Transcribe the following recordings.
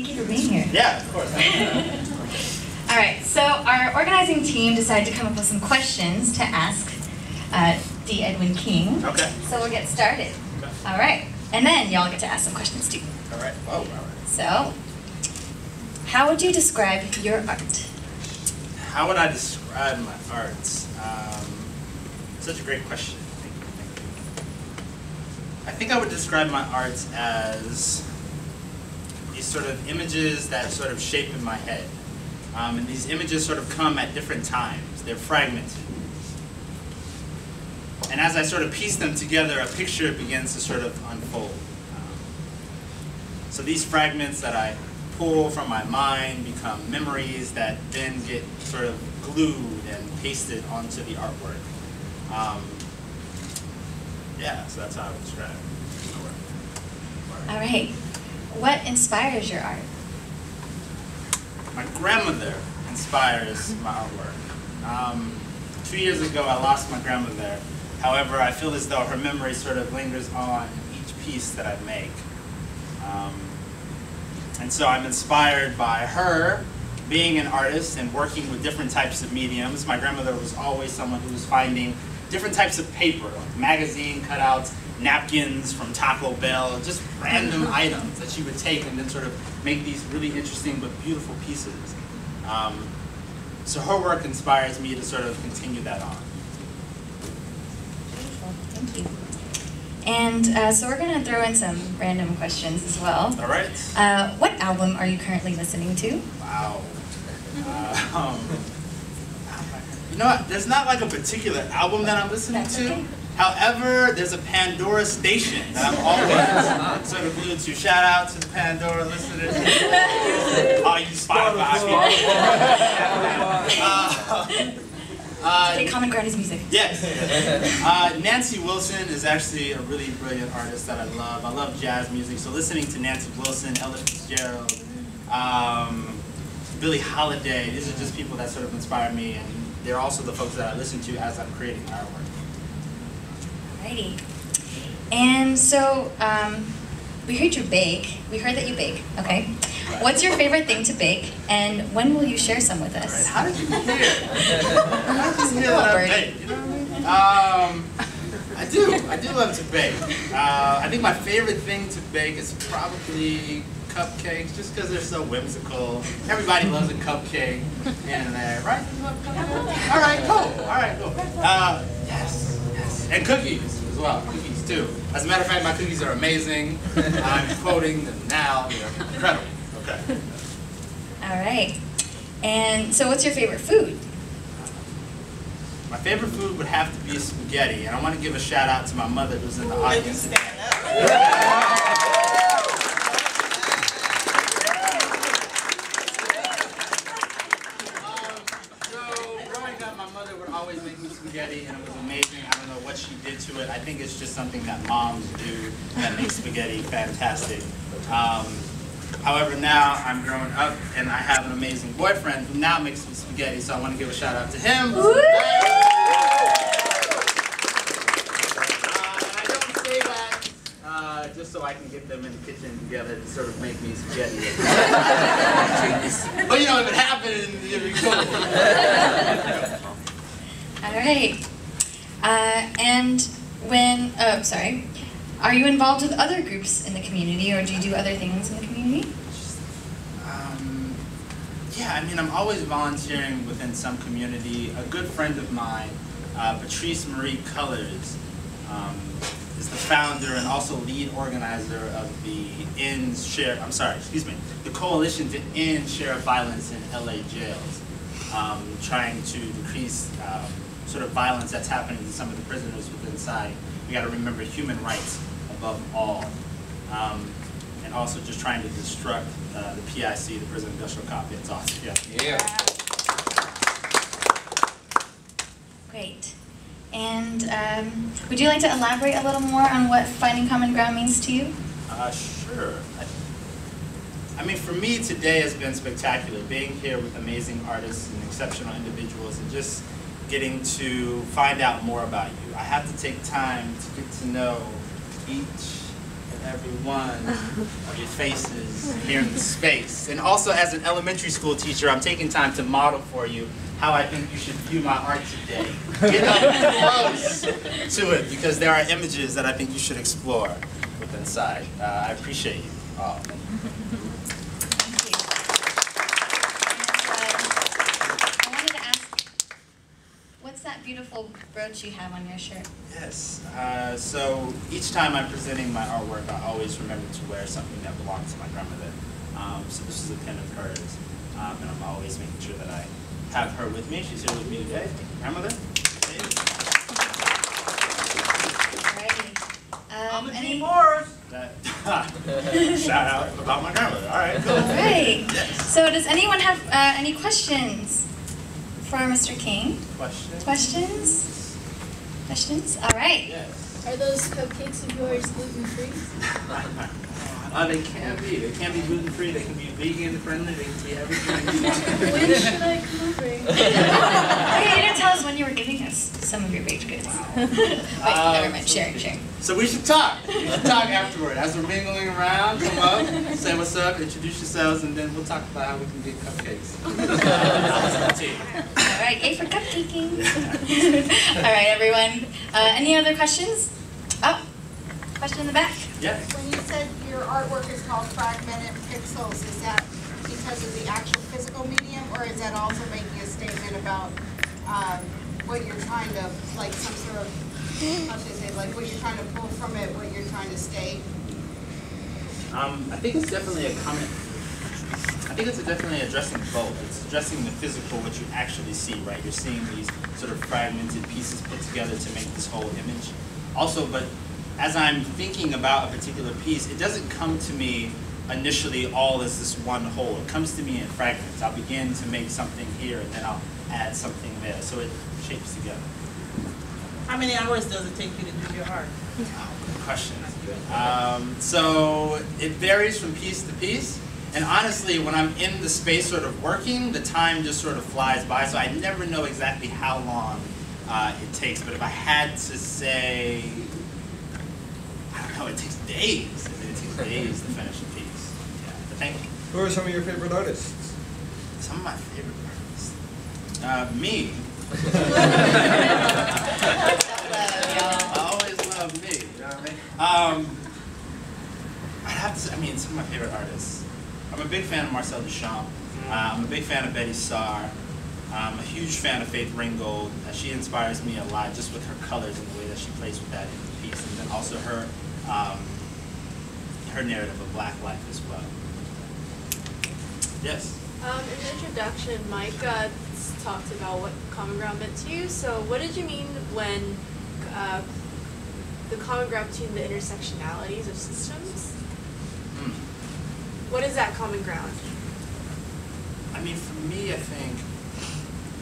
Thank you for being here. Yeah, of course. All right, so our organizing team decided to come up with some questions to ask the Edwin King. Okay. So we'll get started. Okay. All right, and then y'all get to ask some questions too. All right. Whoa, all right. So, how would you describe your art? How would I describe my art? Such a great question. Thank you. I think I would describe my art as these sort of images that sort of shape in my head. And these images sort of come at different times. They're fragmented. And as I sort of piece them together, a picture begins to sort of unfold. So these fragments that I pull from my mind become memories that then get sort of glued and pasted onto the artwork. Yeah, so that's how I would describe it. All right. What inspires your art? My grandmother inspires my artwork. 2 years ago, I lost my grandmother. However, I feel as though her memory sort of lingers on each piece that I make. And so I'm inspired by her being an artist and working with different types of mediums. My grandmother was always someone who was finding different types of paper, like magazine cutouts, napkins from Taco Bell, just random items that she would take and then sort of make these really interesting but beautiful pieces. So her work inspires me to sort of continue that on. Beautiful, thank you. And so we're going to throw in some random questions as well. All right. What album are you currently listening to? Wow. You know what? There's not like a particular album that I'm listening That's to. okay. However, there's a Pandora station that I'm always sort of glued to. Shout out to the Pandora listeners. Oh, you Spotify people. Okay, Common Ground is music. Yes. Nancy Wilson is actually a really brilliant artist that I love. I love jazz music, so listening to Nancy Wilson, Ella Fitzgerald, Billie Holiday, these are just people that sort of inspire me, and they're also the folks that I listen to as I'm creating my artwork. Alrighty. And so, we heard you bake. We heard that you bake, okay? Right. What's your favorite thing to bake, and when will you share some with us? Right. How did you hear? How did you hear that I bake? You know what I mean? I do love to bake. I think my favorite thing to bake is probably cupcakes, just because they're so whimsical. Everybody loves a cupcake here and there, right? All right, cool. All right, cool. Yes. And cookies as well. Cookies too. As a matter of fact, my cookies are amazing. I'm quoting them now. They're incredible. Okay. All right. And so what's your favorite food? My favorite food would have to be spaghetti, and I want to give a shout out to my mother who's in the audience today. Always make me spaghetti, and it was amazing. I don't know what she did to it. I think it's just something that moms do that makes spaghetti fantastic. However, now I'm growing up, and I have an amazing boyfriend who now makes me spaghetti, so I want to give a shout out to him. And I don't say that just so I can get them in the kitchen together to sort of make me spaghetti. But you know, if it happened, it'd be cool. All right. And when, are you involved with other groups in the community, or do you do other things in the community? Yeah, I mean, I'm always volunteering within some community. A good friend of mine, Patrice Marie Colors, is the founder and also lead organizer of the the Coalition to End Sheriff Violence in LA jails, trying to decrease sort of violence that's happening to some of the prisoners within inside. We got to remember human rights above all, and also just trying to destruct the PIC, the prison industrial complex. Awesome. Yeah. Great. And would you like to elaborate a little more on what finding common ground means to you? Sure. I mean, for me, today has been spectacular. Being here with amazing artists and exceptional individuals, and just getting to find out more about you. I have to take time to get to know each and every one of your faces here in the space. And also, as an elementary school teacher, I'm taking time to model for you how I think you should view my art today. Get up close to it, because there are images that I think you should explore with inside. I appreciate you all. What's that beautiful brooch you have on your shirt? Yes. So each time I'm presenting my artwork, I always remember to wear something that belonged to my grandmother. So this is a pin of hers, and I'm always making sure that I have her with me. She's here with me today. Grandmother. Alrighty. Any more? Shout out about my grandmother. All right. Cool. All right. Yes. So does anyone have any questions for Mr. King? Questions? Questions? Questions? All right. Yes. Are those cupcakes of yours gluten-free? They can be. They can be gluten-free. They can be vegan-friendly. They can be everything you want. When should I come over? Okay, you didn't tell us when you were giving us some of your baked goods. Wait, never mind. Sharing. So we should talk. We should talk afterward. As we're mingling around, come up, say what's up, introduce yourselves, and then we'll talk about how we can get cupcakes. All right, yay for cupcaking. All right, everyone. Any other questions? Oh, question in the back. Yes. When you said your artwork is called Fragmented Pixels, is that because of the actual physical medium, or is that also making a statement about what you're trying to, like some sort of, how should I say, like what you're trying to pull from it, what you're trying to state? I think it's definitely a comment. I think it's definitely addressing both. It's addressing the physical, what you actually see, right? You're seeing these sort of fragmented pieces put together to make this whole image. Also, but as I'm thinking about a particular piece, it doesn't come to me initially all as this one whole. It comes to me in fragments. I'll begin to make something here, and then I'll add something there. So it shapes together. How many hours does it take you to do your art? Oh, good question. So it varies from piece to piece. And honestly, when I'm in the space sort of working, the time just sort of flies by. So I never know exactly how long it takes. But if I had to say, I don't know, it takes days. I mean, it takes days to finish a piece. Yeah, but thank you. Who are some of your favorite artists? Some of my favorite artists. Me. I always love me. You know what I mean? I'd have to say, I mean, some of my favorite artists. I'm a big fan of Marcel Duchamp. I'm a big fan of Betty Starr. I'm a huge fan of Faith Ringgold. She inspires me a lot just with her colors and the way that she plays with that in the piece. And then also her her narrative of Black life as well. Yes? In the introduction, Mike talked about what common ground meant to you. So what did you mean when the common ground between the intersectionalities of systems? What is that common ground? I mean, for me, I think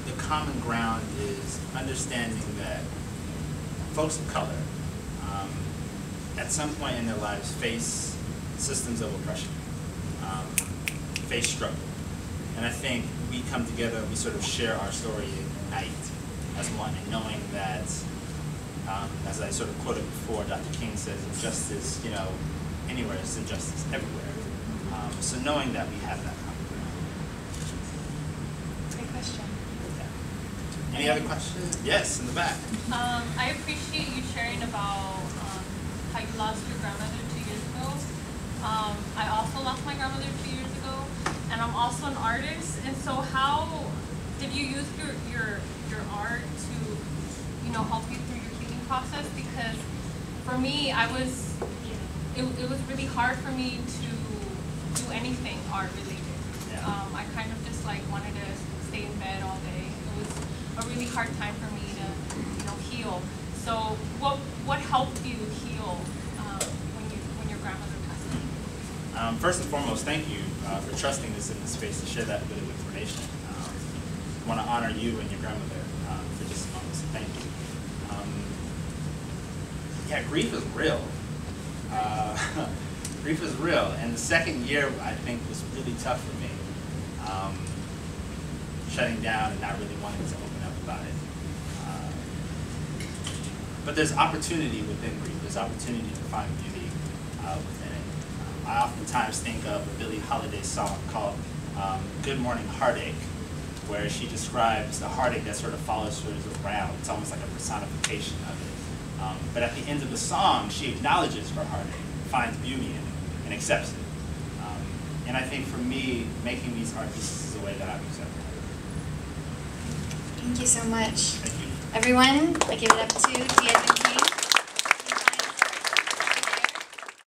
the common ground is understanding that folks of color, at some point in their lives, face systems of oppression, face struggle. And I think we come together and we sort of share our story at night as one, and knowing that, as I sort of quoted before, Dr. King says, injustice, you know, anywhere is injustice everywhere. So knowing that we have that common ground. Great question. Yeah. Any other questions? Yes, in the back. I appreciate you sharing about how you lost your grandmother 2 years ago. I also lost my grandmother 2 years ago, and I'm also an artist. And so, how did you use your art to, you know, help you through your healing process? Because for me, it was really hard for me to do anything art related. Yeah. I kind of just like wanted to stay in bed all day. It was a really hard time for me to, you know, heal. So what helped you heal when your grandmother passed away? First and foremost, thank you for trusting us in this space to share that bit of information. I want to honor you and your grandmother for just a moment, so thank you. Yeah, grief is real. Grief is real, and the second year I think was really tough for me. Shutting down and not really wanting to open up about it. But there's opportunity within grief. There's opportunity to find beauty. within it. I oftentimes think of a Billie Holiday song called Good Morning Heartache, where she describes the heartache that sort of follows her around. It's almost like a personification of it. But at the end of the song, she acknowledges her heartache, finds beauty in it, and accepts it. And I think for me, making these art pieces is a way that I've accepted it. Thank you so much. Thank you. Everyone, I give it up to the Edwin King.